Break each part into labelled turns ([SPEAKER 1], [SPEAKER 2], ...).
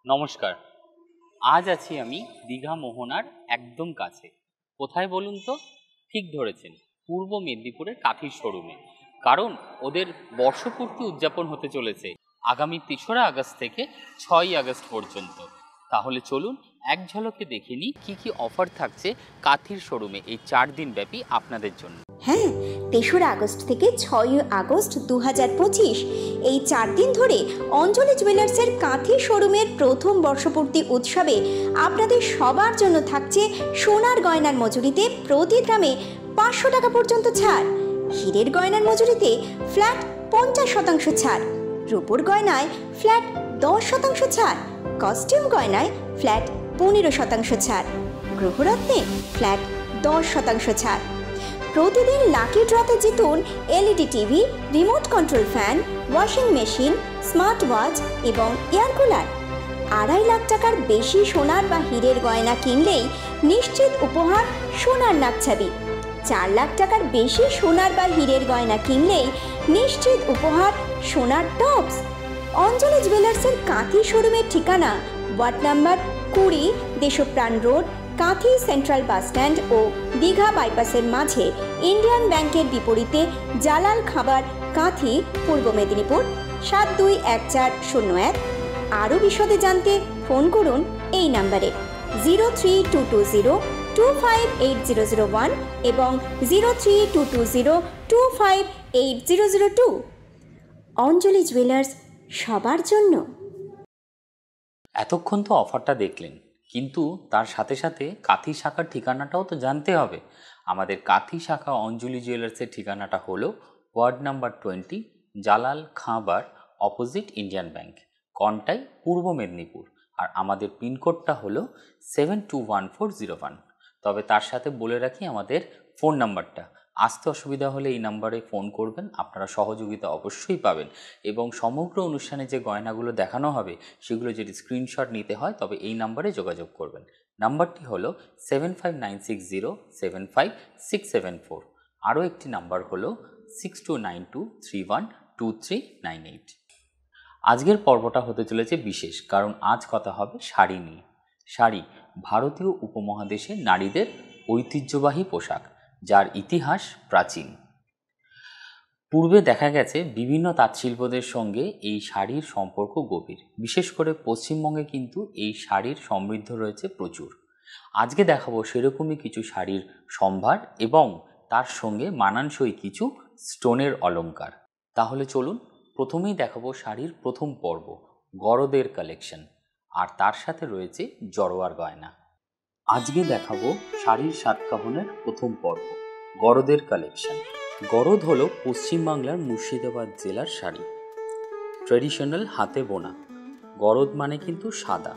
[SPEAKER 1] নমস্কার। আজ আছি আমি দীঘা মোহনার একদম কাছে। কোথায় বলুন তো? ঠিক ধরেছেন, পূর্ব মেদিনীপুরের কাঁথির শোরুমে। কারণ ওদের বর্ষপূর্তি উদযাপন হতে চলেছে আগামী ৩রা আগস্ট থেকে ৬ই আগস্ট পর্যন্ত। তাহলে চলুন এক ঝলকে দেখে নিই কী কী অফার থাকছে কাঁথির শোরুমে এই ৪ দিন ব্যাপী আপনাদের জন্য।
[SPEAKER 2] হ্যাঁ, ৩রা আগস্ট থেকে ৬ই আগস্ট ২০২৫ এই ৪ দিন ধরে অঞ্জলি জুয়েলার্সের কাঁথি শোরুমের প্রথম বর্ষপূর্তি উৎসবে আপনাদের সবার জন্য থাকছে সোনার গয়নার মজুরিতে প্রতি গ্রামে ৫০০ টাকা পর্যন্ত ছাড়, হীরের গয়নার মজুরিতে ফ্ল্যাট ৫০% ছাড়, রূপোর গয়নায় ফ্ল্যাট ১০% ছাড়, কস্টিউম গয়নায় ফ্ল্যাট ১৫% ছাড়, গ্রহরত্নে ফ্ল্যাট ১০% ছাড়। প্রতিদিন লাকি ড্রতে জিতুন LED TV, remote control fan, washing machine, smart watch এবং এয়ার কুলার। ২.৫ লাখ টাকার বেশি সোনার বা হীরের গয়না কিনলেই নিশ্চিত উপহার সোনার নাকছাবি। ৪ লাখ টাকার বেশি সোনার বা হীরের গয়না কিনলেই নিশ্চিত উপহার সোনার টপস। অঞ্জলি জুয়েলার্সের কাঁথি শোরুমের ঠিকানা ward number ২০, Deshpran road, Kanthi central bus stand ও দীঘা বাইপাসের মাঝে, ইন্ডিয়ান ব্যাংকের বিপরীতে, জালাল খাবার, কাঁথি, পূর্ব মেদিনীপুর ৭২১৪০১। আরও বিশদে জানতে ফোন করুন এই নাম্বারে 032202580001 এবং 032202580002। অঞ্জলি জুয়েলার্স, সবার জন্য।
[SPEAKER 1] এতক্ষণ তো অফারটা দেখলেন, কিন্তু তার সাথে সাথে কাঁথি শাখার ঠিকানাটাও তো জানতে হবে। আমাদের কাঁথি শাখা অঞ্জলি জুয়েলার্সের ঠিকানাটা হলো ward number 20, Jalal Khanbar, opposite Indian bank, Contai, Purba Medinipur. আর আমাদের পিনকোডটা হলো 721401। তবে তার সাথে বলে রাখি আমাদের ফোন নাম্বারটা। আসতে অসুবিধা হলে এই নাম্বারে ফোন করবেন, আপনারা সহযোগিতা অবশ্যই পাবেন। এবং সমগ্র অনুষ্ঠানে যে গয়নাগুলো দেখানো হবে সেগুলো যদি স্ক্রিনশট নিতে হয় তবে এই নাম্বারে যোগাযোগ করবেন। নাম্বারটি হলো 7596075674। আরও একটি নাম্বার হলো 6292312398। আজকের পর্বটা হতে চলেছে বিশেষ, কারণ আজ কথা হবে শাড়ি নিয়ে। শাড়ি ভারতীয় উপমহাদেশের নারীদের ঐতিহ্যবাহী পোশাক, যার ইতিহাস প্রাচীন। পূর্বে দেখা গেছে বিভিন্ন তাঁতশিল্পদের সঙ্গে এই শাড়ির সম্পর্ক গভীর। বিশেষ করে পশ্চিমবঙ্গে কিন্তু এই শাড়ির সমৃদ্ধ রয়েছে প্রচুর। আজকে দেখাবো সেরকমই কিছু শাড়ির সম্ভার এবং তার সঙ্গে মানানসই কিছু স্টোনের অলংকার। তাহলে চলুন প্রথমেই দেখাবো শাড়ির প্রথম পর্ব, গরদের কালেকশন, আর তার সাথে রয়েছে জড়োয়ার গয়না। আজকে দেখাবো শাড়ির সাতকাহনের প্রথম পর্ব, গরদের কালেকশন। গরদ হলো পশ্চিমবাংলার মুর্শিদাবাদ জেলার শাড়ি, ট্র্যাডিশনাল হাতে বোনা। গরদ মানে কিন্তু সাদা,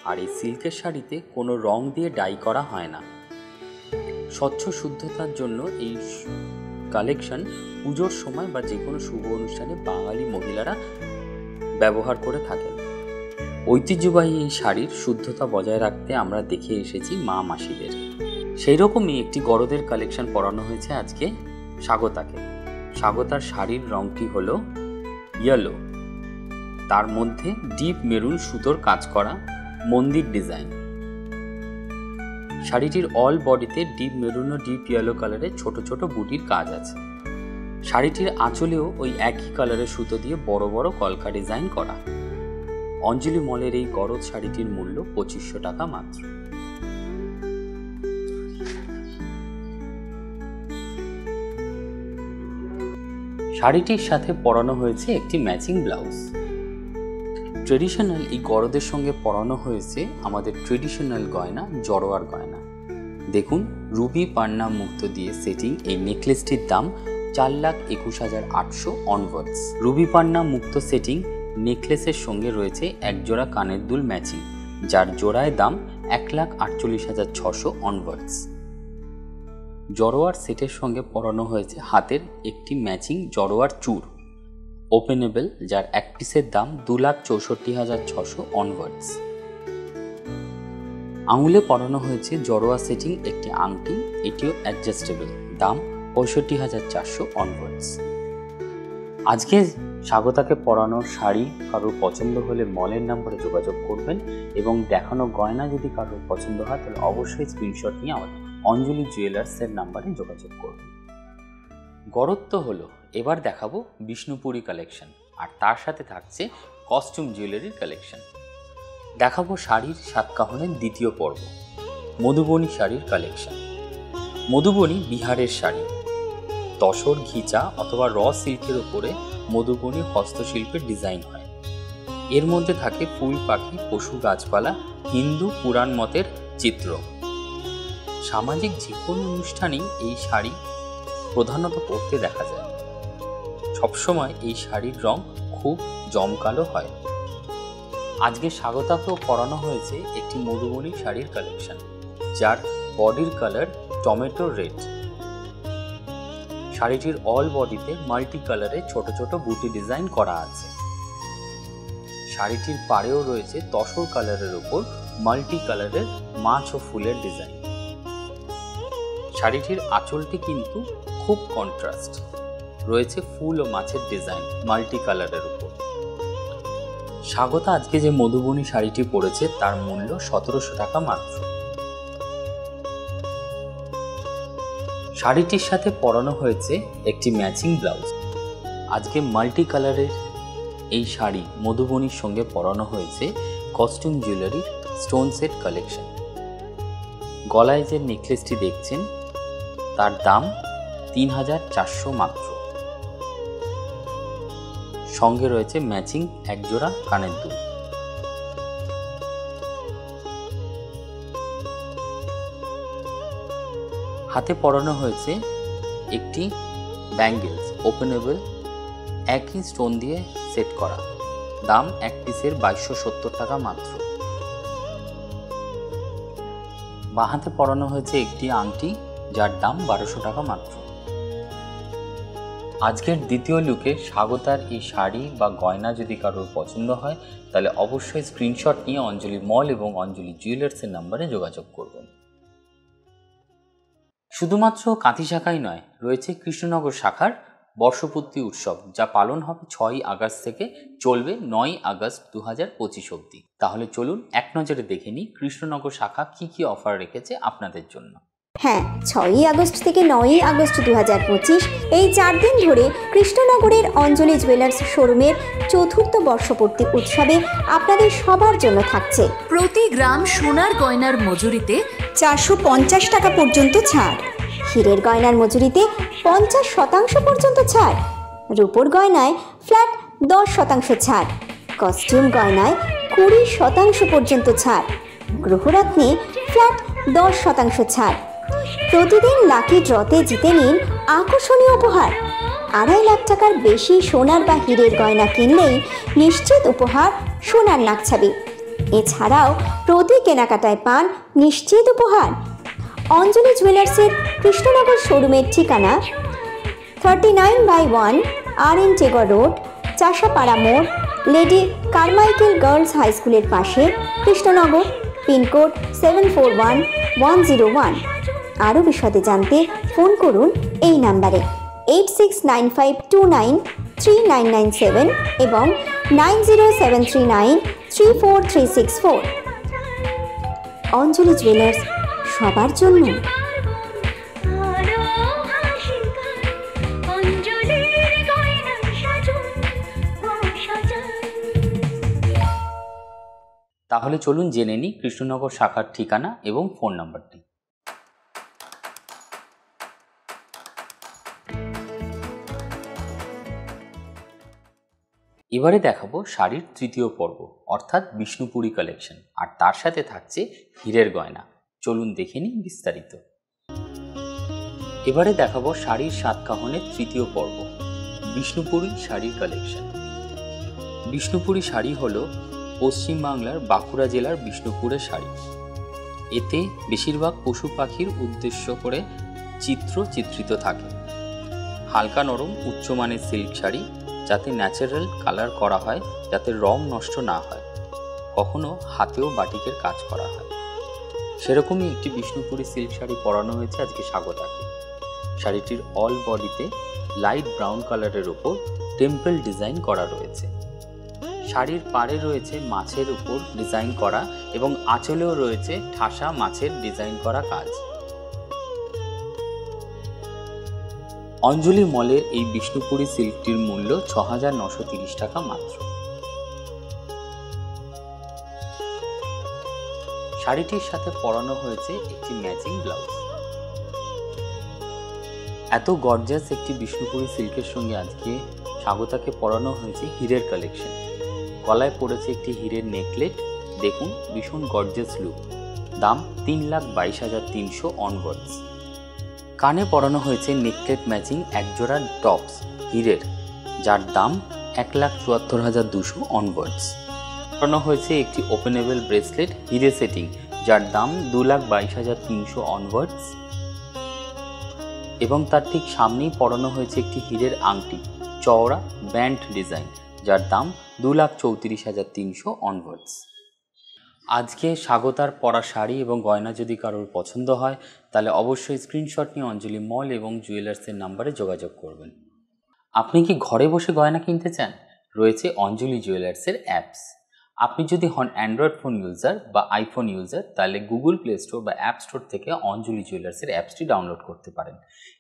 [SPEAKER 1] আর এই সিল্কের শাড়িতে কোনো রং দিয়ে ডাই করা হয় না। স্বচ্ছ শুদ্ধতার জন্য এই কালেকশন পুজোর সময় বা যে কোনো শুভ অনুষ্ঠানে বাঙালি মহিলারা ব্যবহার করে থাকেন। ঐতিহ্যবাহী এই শাড়ির শুদ্ধতা বজায় রাখতে আমরা দেখে এসেছি মা মাসিদের। সেই রকমই একটি গরদের কালেকশন পরানো হয়েছে আজকে স্বাগতাকে। স্বাগতার শাড়ির রংটি হলো ইয়েলো, তার মধ্যে ডিপ মেরুন সুতোর কাজ করা মন্দির ডিজাইন। শাড়িটির অল বডিতে ডিপ মেরুন ও ডিপ ইয়েলো কালারের ছোট ছোট বুটির কাজ আছে। শাড়িটির আঁচলেও ওই একই কালারের সুতো দিয়ে বড় বড় কলকা ডিজাইন করা। অঞ্জলি মলের এই গরদ শাড়িটির মূল্য 2500 টাকা মাত্র। শাড়িটির সাথে পরানো হয়েছে একটি ম্যাচিং ব্লাউজ। ট্রেডিশনাল এই গরদের সঙ্গে পরানো হয়েছে আমাদের ট্রেডিশনাল গয়না, জড়োয়ার গয়না। দেখুন, রুবি পান্না মুক্ত দিয়ে সেটিং এই নেকলেসটির দাম 4,21,800 অনওয়ার্ডস। রুবি পান্না মুক্ত সেটিং নেকলেসের সঙ্গে রয়েছে একজোড়া কানের দুল ম্যাচিং, যার জোড়ায় দাম 1,48,600 অনওয়ার্ডস। জড়োয়ার সেটের সঙ্গে পরানো হয়েছে হাতের একটি ম্যাচিং জড়োয়ার চূড়, ওপেনেবল, যার এক পিসের দাম 2,64,600 অনওয়ার্ডস। আঙুলে পরানো হয়েছে জড়োয়া সেটিং একটি আংটি, এটিও অ্যাডজাস্টেবল, দাম 65,400 অনওয়ার্ডস। আজকে স্বাগতাকে পরানো শাড়ি কারোর পছন্দ হলে মলের নাম্বারে যোগাযোগ করবেন এবং দেখানো গয়না যদি কারোর পছন্দ হয় তাহলে অবশ্যই স্ক্রিনশট নিয়ে আমাদের অঞ্জলি জুয়েলার্সের নাম্বারে যোগাযোগ করবেন। গড়ত্ব হলো এবার দেখাবো বিষ্ণুপুরী কালেকশন, আর তার সাথে থাকছে কস্টিউম জুয়েলারির কালেকশন। দেখাবো শাড়ির সাতকাহনের দ্বিতীয় পর্ব, মধুবনী শাড়ির কালেকশন। মধুবনী বিহারের শাড়ি, তসর, ঘিচা অথবা র সিল্কের উপরে মধুবনী হস্তশিল্পের ডিজাইন হয়। এর মধ্যে থাকে ফুল, পাখি, পশু, গাছপালা, হিন্দু পুরাণ মতের চিত্র। সামাজিক যে কোনো অনুষ্ঠানেই এই শাড়ি প্রধানত পরতে দেখা যায়। সবসময় এই শাড়ির রং খুব জমকালো হয়। আজকে স্বাগতাকেও পরানো হয়েছে একটি মধুবনী শাড়ির কালেকশন, যার বডির কালার টমেটো রেড। শাড়িটির অল বডিতে মাল্টি কালারে ছোট ছোট বুটি ডিজাইন করা আছে। শাড়িটির পাড়েও রয়েছে তসর কালারের উপর মাল্টি কালারের মাছ ও ফুলের ডিজাইন। শাড়িটির আঁচলটি কিন্তু খুব কন্ট্রাস্ট, রয়েছে ফুল ও মাছের ডিজাইন মাল্টি কালারের উপর। স্বাগতা আজকে যে মধুবনী শাড়িটি পরেছে তার মূল্য 1700 টাকা মাত্র। শাড়িটির সাথে পরানো হয়েছে একটি ম্যাচিং ব্লাউজ। আজকে মাল্টি কালারের এই শাড়ি মধুবনীর সঙ্গে পরানো হয়েছে কস্টিউম জুয়েলারির স্টোন সেট কালেকশন। গলায় যে নেকলেসটি দেখছেন তার দাম 3400 মাত্র। সঙ্গে রয়েছে ম্যাচিং একজোড়া কানের দুল। হাতে পরানো হয়েছে একটি ব্যাঙ্গেলস, ওপেনেবল, একই স্টোন দিয়ে সেট করা। দাম এক পিসের 2270 টাকা মাত্র। বাঁ হাতে পরানো হয়েছে একটি আংটি, যার দাম 1200 টাকা মাত্র। আজকের দ্বিতীয় লুকে স্বাগতার এই শাড়ি বা গয়না যদি কারোর পছন্দ হয় তাহলে অবশ্যই স্ক্রিনশট নিয়ে অঞ্জলি মল এবং অঞ্জলি জুয়েলার্সের নাম্বারে যোগাযোগ করবেন। শুধুমাত্র কাঁথি শাখাই নয়, রয়েছে কৃষ্ণনগর শাখার বর্ষপূর্তি উৎসব, যা পালন হবে 6ই আগস্ট থেকে চলবে 9ই আগস্ট 2025 অবধি। তাহলে চলুন এক নজরে দেখে নিই কৃষ্ণনগর শাখা কি কি অফার রেখেছে আপনাদের জন্য।
[SPEAKER 2] হ্যাঁ, 6ই আগস্ট থেকে 9ই আগস্ট 2025 এই 4 দিন ধরে কৃষ্ণনগরের অঞ্জলি জুয়েলার্স শোরুমের চতুর্থ বর্ষপূর্তি উৎসবে আপনাদের সবার জন্য থাকছে
[SPEAKER 3] প্রতি গ্রাম সোনার গয়নার মজুরিতে
[SPEAKER 2] 450 টাকা পর্যন্ত ছাড়, হীরের গয়নার মজুরিতে 50% পর্যন্ত ছাড়, রূপোর গয়নায় ফ্ল্যাট 10% ছাড়, কস্টিউম গয়নায় 20% পর্যন্ত ছাড়, গ্রহরত্নে ফ্ল্যাট 10% ছাড়। প্রতিদিন লাকি ড্রতে জিতে নিন আকর্ষণীয় উপহার। 2.5 লাখ টাকার বেশি সোনার বা হীরের গয়না কিনলেই নিশ্চিত উপহার সোনার নাকছাবি। এছাড়াও প্রতি কেনাকাটায় পান নিশ্চিত উপহার। অঞ্জলি জুয়েলার্সের কৃষ্ণনগর শোরুমের ঠিকানা 39/1 RN টেগর রোড, চাষাপাড়া মোড়, লেডি কারমাইকেল গার্লস হাই স্কুলের পাশে, কৃষ্ণনগর, পিনকোড 741101। আরও বিশদে জানতে ফোন করুন এই নাম্বারে 8695293997 এবং 9073934364। অঞ্জলি জুয়েলার্স, সবার জন্য।
[SPEAKER 1] তাহলে চলুন জেনে নিই কৃষ্ণনগর শাখার ঠিকানা এবং ফোন নাম্বারটি। এবারে দেখাবো শাড়ির তৃতীয় পর্ব, অর্থাৎ বিষ্ণুপুরী কালেকশন, আর তার সাথে থাকছে হীরের গয়না। চলুন দেখে নিই বিস্তারিত। এবারে দেখাবো শাড়ির সাতকাহনের তৃতীয় পর্ব, বিষ্ণুপুরী শাড়ির কালেকশন। বিষ্ণুপুরী শাড়ি হলো পশ্চিমবাংলার বাঁকুড়া জেলার বিষ্ণুপুরের শাড়ি। এতে বেশিরভাগ পশু পাখির উদ্দেশ্য করে চিত্রিত থাকে। হালকা নরম উচ্চমানের সিল্ক শাড়ি, যাতে ন্যাচারাল কালার করা হয়, যাতে রং নষ্ট না হয়। কখনো হাতেও বাটিকের কাজ করা হয়। সেরকমই একটি বিষ্ণুপুরী সিল্ক শাড়ি পরানো হয়েছে আজকে স্বাগতাকে। শাড়িটির অল বডিতে লাইট ব্রাউন কালারের ওপর টেম্পল ডিজাইন করা রয়েছে। শাড়ির পাড়ে রয়েছে মাছের উপর ডিজাইন করা এবং আঁচলেও রয়েছে ঠাসা মাছের ডিজাইন করা কাজ। অঞ্জলি মলের এই বিষ্ণুপুরী সিল্কটির মূল্য ৬,৯৩০ টাকা মাত্র। শাড়িটির সাথে পরানো হয়েছে একটি ম্যাচিং ব্লাউজ। এত গর্জিয়াস একটি বিষ্ণুপুরী সিল্কের সঙ্গে আজকে স্বাগতাকে পরানো হয়েছে হীরের কালেকশন। গলায় পড়েছে একটি হীরের নেকলেট, দেখুন ভীষণ গর্জিয়াস লুক। দাম ৩,২২,৩০০ অনওয়ার্ডস। কানে পরানো হয়েছে নেকলেট ম্যাচিং একজোড়া টপস হীরের, যার দাম ১,৭৪,২০০ অনওয়ার্ডস। পরানো হয়েছে একটি ওপেনেবল ব্রেসলেট হিরে সেটিং, যার দাম ২,২২,৩০০ অনওয়ার্ডস। এবং তার ঠিক সামনেই পরানো হয়েছে একটি হীরের আংটি চওড়া ব্যান্ড ডিজাইন, যার দাম ২,৩৪,৩০০ অনওয়ার্ডস। আজকে স্বাগতার পরা শাড়ি এবং গয়না যদি কারোর পছন্দ হয় তাহলে অবশ্যই স্ক্রিনশট নিয়ে অঞ্জলি মল এবং জুয়েলার্সের নাম্বারে যোগাযোগ করবেন। আপনি কি ঘরে বসে গয়না কিনতে চান? রয়েছে অঞ্জলি জুয়েলার্সের অ্যাপস। আপনি যদি হন অ্যান্ড্রয়েড ফোন ইউজার বা আইফোন ইউজার তাহলে গুগল প্লে স্টোর বা অ্যাপ স্টোর থেকে অঞ্জলি জুয়েলার্সের অ্যাপসটি ডাউনলোড করতে পারেন।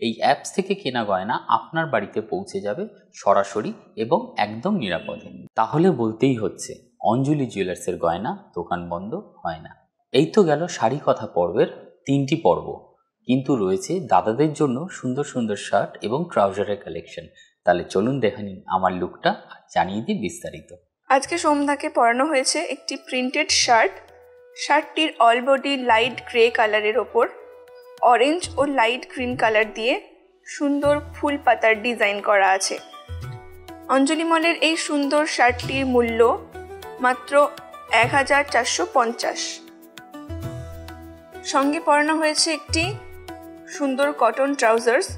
[SPEAKER 1] এই অ্যাপস থেকে কেনা গয়না আপনার বাড়িতে পৌঁছে যাবে সরাসরি এবং একদম নিরাপদে। তাহলে বলতেই হচ্ছে অঞ্জলি জুয়েলার্সের গয়না দোকান বন্ধ হয় না। এই তো গেল শাড়ি কথা পর্বের 3টি পর্ব, কিন্তু রয়েছে দাদাদের জন্য সুন্দর সুন্দর শার্ট এবং ট্রাউজারের কালেকশন। তাহলে চলুন দেখে নিন আমার লুকটা আর জানিয়ে দিই বিস্তারিত।
[SPEAKER 4] আজকে সোমদাকে পরানো হয়েছে একটি প্রিন্টেড শার্ট। শার্টটির অল বডি লাইট গ্রে কালারের ওপর অরেঞ্জ ও লাইট গ্রিন কালার দিয়ে সুন্দর ফুল পাতার ডিজাইন করা আছে। অঞ্জলি মলের এই সুন্দর শার্টটির মূল্য মাত্র ১,৪৫০। সঙ্গে পরানো হয়েছে একটি সুন্দর কটন ট্রাউজার্স।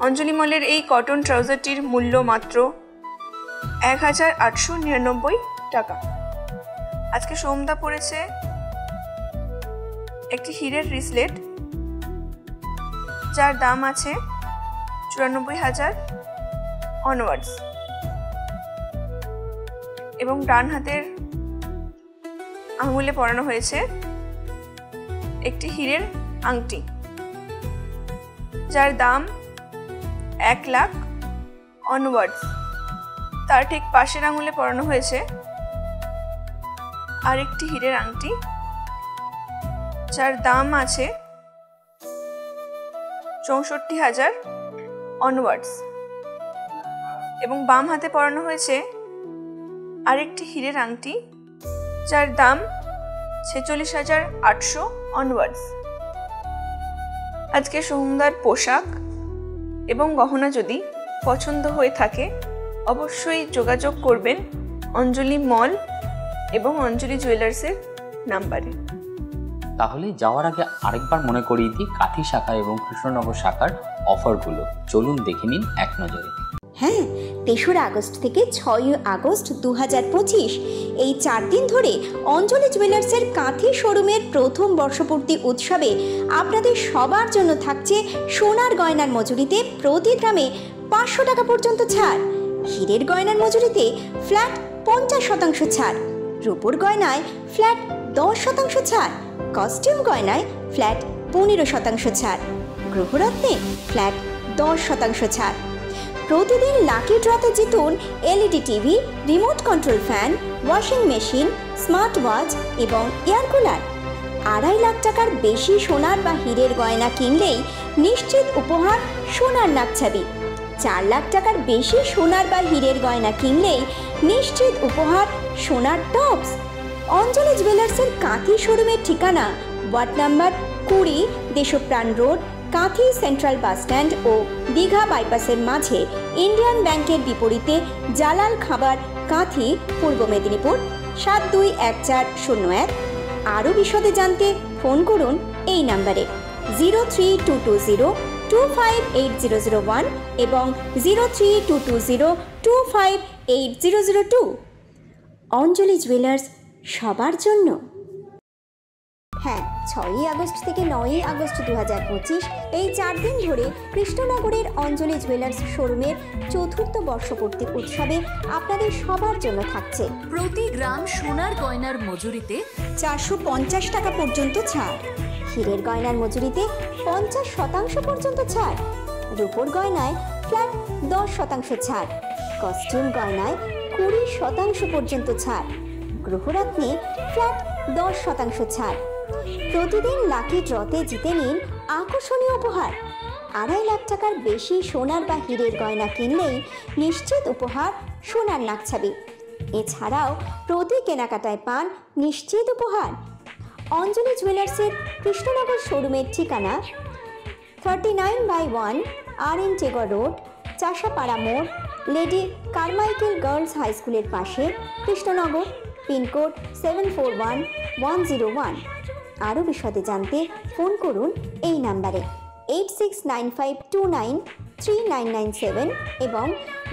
[SPEAKER 4] অঞ্জলি মলের এই কটন ট্রাউজারটির মূল্য মাত্র ১,৮৯৯ টাকা। আজকে সোমদা পড়েছে একটি হীরের রিসলেট, যার দাম আছে ৯৪,০০০ অনওয়ার্ডস, এবং ডান হাতের আঙুলে পরানো হয়েছে একটি হীরের আংটি, যার দাম ১,০০,০০০ অনওয়ার্ডস। তার ঠিক পাশের আঙুলে পরানো হয়েছে আরেকটি হীরের আংটি, যার দাম আছে ৬৪,০০০ অনওয়ার্ডস, এবং বাম হাতে পরানো হয়েছে আরেকটি হীরের আংটি, যার দাম ৪৬,৮০০ অনওয়ার্ডস। আজকে সোমদার পোশাক এবং গহনা যদি পছন্দ হয়ে থাকে অবশ্যই যোগাযোগ করবেন অঞ্জলি মল এবং অঞ্জলি জুয়েলার্সের নাম্বারে।
[SPEAKER 1] তাহলে যাওয়ার আগে আরেকবার মনে করিয়ে দিই কাঁথি শাখা এবং কৃষ্ণনগর শাখার অফারগুলো। চলুন দেখে নিন এক নজরে।
[SPEAKER 2] হ্যাঁ, ৩রা আগস্ট থেকে ৬ই আগস্ট ২০২৫ এই ৪ দিন ধরে অঞ্জলি জুয়েলার্সের কাঁথি শোরুমের প্রথম বর্ষপূর্তি উৎসবে আপনাদের সবার জন্য থাকছে সোনার গয়নার মজুরিতে প্রতি গ্রামে ৫০০ টাকা পর্যন্ত ছাড়, হীরের গয়নার মজুরিতে ফ্ল্যাট ৫০% ছাড়, রূপোর গয়নায় ফ্ল্যাট ১০% ছাড়, কস্টিউম গয়নায় ফ্ল্যাট ১৫% ছাড়, গ্রহরত্নে ফ্ল্যাট ১০% ছাড়। প্রতিদিন লাকি ড্রতে জিতুন LED TV, remote control fan, washing machine, smart watch এবং এয়ার কুলার। ২.৫ লাখ টাকার বেশি সোনার বা হীরের গয়না কিনলেই নিশ্চিত উপহার সোনার নাকছাবি। ৪ লাখ টাকার বেশি সোনার বা হীরের গয়না কিনলেই নিশ্চিত উপহার সোনার টপস। অঞ্জলি জুয়েলার্সের কাঁথি শোরুমের ঠিকানা ward number ২০, Deshpran road, Kanthi central bus stand ও দীঘা বাইপাসের মাঝে, ইন্ডিয়ান ব্যাংকের বিপরীতে, জালাল খাবার, কাঁথি, পূর্ব মেদিনীপুর ৭২১৪০১। আরও বিশদে জানতে ফোন করুন এই নাম্বারে 032202580001 এবং 032202580002। অঞ্জলি জুয়েলার্স, সবার জন্য। হ্যাঁ, 6ই আগস্ট থেকে 9ই আগস্ট 2025 এই 4 দিন ধরে কৃষ্ণনগরের অঞ্জলি জুয়েলার্স শোরুমের চতুর্থ বর্ষপূর্তি উৎসবে আপনাদের সবার জন্য থাকছে
[SPEAKER 3] প্রতি গ্রাম সোনার গয়নার মজুরিতে
[SPEAKER 2] 450 টাকা পর্যন্ত ছাড়, হীরের গয়নার মজুরিতে 50% পর্যন্ত ছাড়, রূপোর গয়নায় ফ্ল্যাট 10% ছাড়, কস্টিউম গয়নায় 20% পর্যন্ত ছাড়, গ্রহরত্নে ফ্ল্যাট 10% ছাড়। প্রতিদিন লাকি ড্রতে জিতে নিন আকর্ষণীয় উপহার। 2.5 লাখ টাকার বেশি সোনার বা হীরের গয়না কিনলেই নিশ্চিত উপহার সোনার নাকছাবি। এছাড়াও প্রতি কেনাকাটায় পান নিশ্চিত উপহার। অঞ্জলি জুয়েলার্সের কৃষ্ণনগর শোরুমের ঠিকানা 39/1 RN টেগর রোড, চাষাপাড়া মোড়, লেডি কারমাইকেল গার্লস হাই স্কুলের পাশে, কৃষ্ণনগর, পিনকোড 741101। আরও বিশদে জানতে ফোন করুন এই নাম্বারে 8695293997 এবং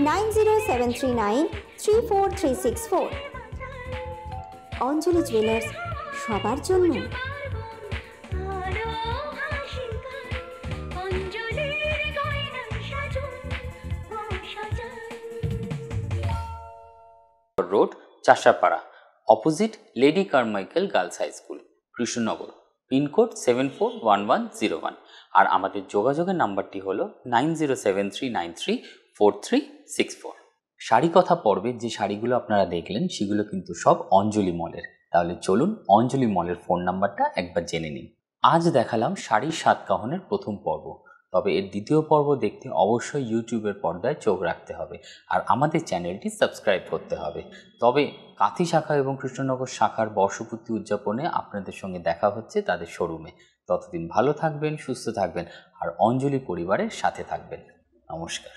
[SPEAKER 2] 9073934364। অঞ্জলি জুয়েলার্স, সবার জন্য।
[SPEAKER 1] Road, Chashapara, opposite lady Carmichael girls high school, Krishnanagar, pincode 741101। আর আমাদের যোগাযোগের নাম্বারটি হলো 9073934364। শাড়ি কথা পর্বে যে শাড়িগুলো আপনারা দেখলেন সেগুলো কিন্তু সব অঞ্জলি মলের। তাহলে চলুন অঞ্জলি মলের ফোন নাম্বারটা একবার জেনে নিন। আজ দেখালাম শাড়ির সাতকাহনের প্রথম পর্ব, তবে এর দ্বিতীয় পর্ব দেখতে অবশ্যই ইউটিউবের পর্দায় চোখ রাখতে হবে আর আমাদের চ্যানেলটি সাবস্ক্রাইব করতে হবে। তবে কাঁথি শাখা এবং কৃষ্ণনগর শাখার বর্ষপূর্তি উদযাপনে আপনাদের সঙ্গে দেখা হচ্ছে তাদের শোরুমে। ততদিন ভালো থাকবেন, সুস্থ থাকবেন আর অঞ্জলি পরিবারের সাথে থাকবেন। নমস্কার।